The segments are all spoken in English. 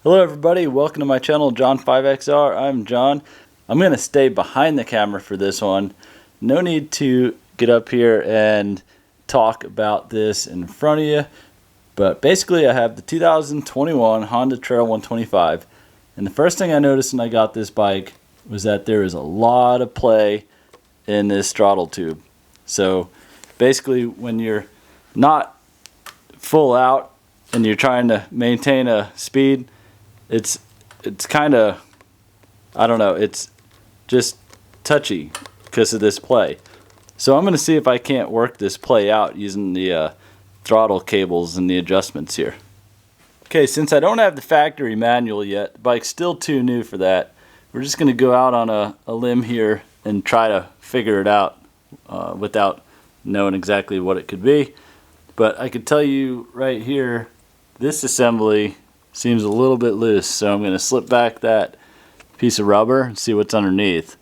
Hello everybody, welcome to my channel, John5XR. I'm John. I'm going to stay behind the camera for this one. No need to get up here and talk about this in front of you. But basically I have the 2021 Honda Trail 125. And the first thing I noticed when I got this bike was that there is a lot of play in this throttle tube. So basically when you're not full out and you're trying to maintain a speed, it's kind of, I don't know, it's just touchy because of this play. So I'm going to see if I can't work this play out using the throttle cables and the adjustments here. Okay, since I don't have the factory manual yet, the bike's still too new for that, we're just going to go out on a limb here and try to figure it out without knowing exactly what it could be. But I could tell you right here, this assembly seems a little bit loose, so I'm going to slip back that piece of rubber and see what's underneath.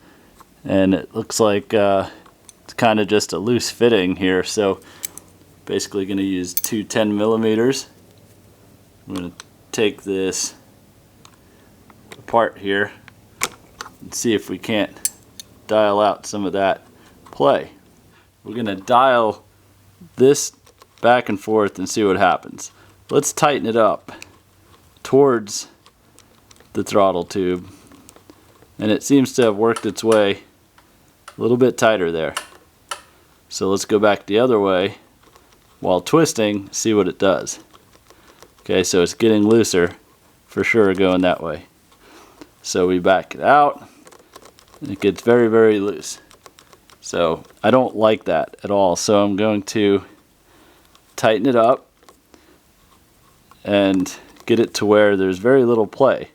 And it looks like it's kind of just a loose fitting here, so basically going to use two 10 millimeters. I'm going to take this apart here and see if we can't dial out some of that play. We're going to dial this back and forth and see what happens. Let's tighten it up towards the throttle tube, and it seems to have worked its way a little bit tighter there. So let's go back the other way while twisting, see what it does. Okay, so it's getting looser for sure going that way. So we back it out and it gets very, very loose. So I don't like that at all, so I'm going to tighten it up and get it to where there's very little play.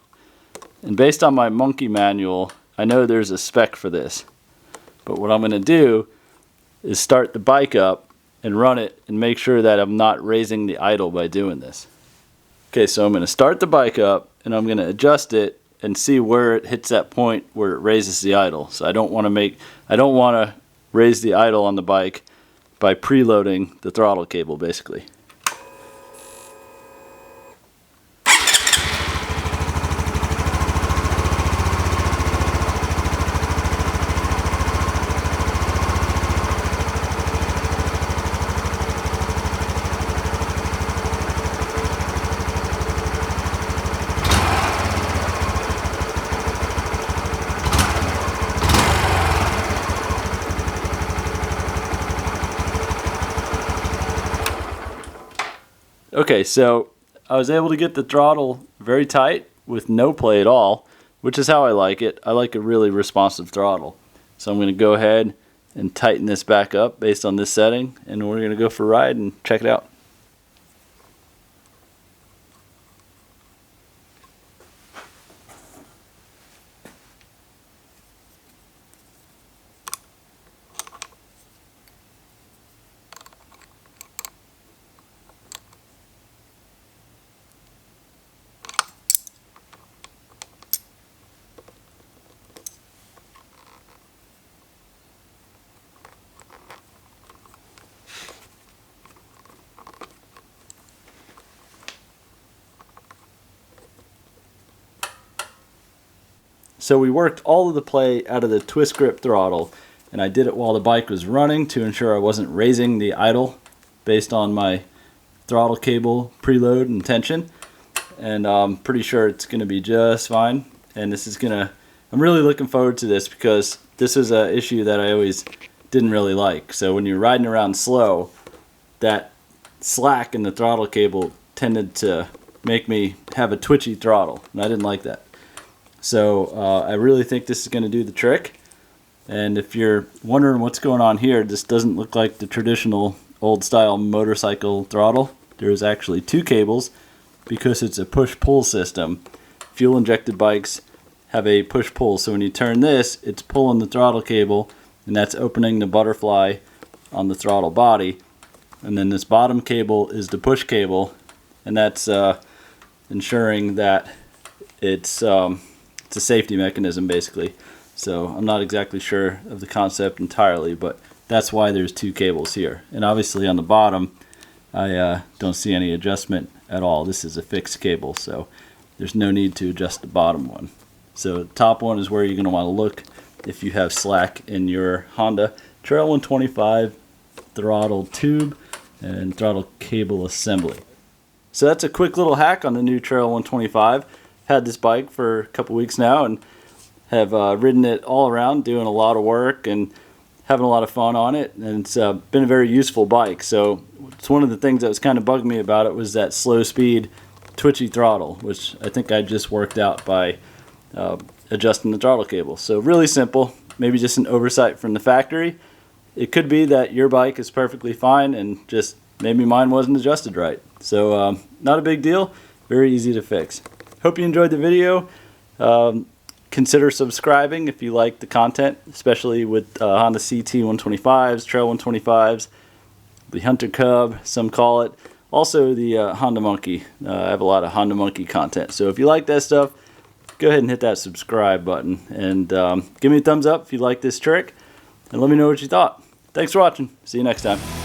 And based on my monkey manual, I know there's a spec for this. But what I'm going to do is start the bike up and run it and make sure that I'm not raising the idle by doing this. Okay, so I'm going to start the bike up and I'm going to adjust it and see where it hits that point where it raises the idle. So I don't want to raise the idle on the bike by preloading the throttle cable basically. Okay, so I was able to get the throttle very tight with no play at all, which is how I like it. I like a really responsive throttle. So I'm going to go ahead and tighten this back up based on this setting, and we're going to go for a ride and check it out. So we worked all of the play out of the twist grip throttle, and I did it while the bike was running to ensure I wasn't raising the idle based on my throttle cable preload and tension. And I'm pretty sure it's going to be just fine. And I'm really looking forward to this because this is an issue that I always didn't really like. So when you're riding around slow, that slack in the throttle cable tended to make me have a twitchy throttle, and I didn't like that. So I really think this is going to do the trick. And if you're wondering what's going on here, this doesn't look like the traditional old style motorcycle throttle. There's actually two cables because it's a push-pull system. Fuel injected bikes have a push-pull, so when you turn this, it's pulling the throttle cable, and that's opening the butterfly on the throttle body. And then this bottom cable is the push cable, and that's ensuring that it's a safety mechanism basically. So I'm not exactly sure of the concept entirely, but that's why there's two cables here. And obviously on the bottom I don't see any adjustment at all. This is a fixed cable, so there's no need to adjust the bottom one. So the top one is where you're going to want to look if you have slack in your Honda Trail 125 throttle tube and throttle cable assembly. So that's a quick little hack on the new Trail 125. Had this bike for a couple weeks now and have ridden it all around, doing a lot of work and having a lot of fun on it, and it's been a very useful bike. So it's one of the things that was kind of bugging me about it was that slow speed twitchy throttle, which I think I just worked out by adjusting the throttle cable. So really simple, maybe just an oversight from the factory. It could be that your bike is perfectly fine and just maybe mine wasn't adjusted right. So not a big deal, very easy to fix. Hope you enjoyed the video. Consider subscribing if you like the content, especially with Honda CT-125s, Trail 125s, the Hunter Cub, some call it. Also the Honda Monkey. I have a lot of Honda Monkey content. So if you like that stuff, go ahead and hit that subscribe button. And give me a thumbs up if you like this trick. And let me know what you thought. Thanks for watching. See you next time.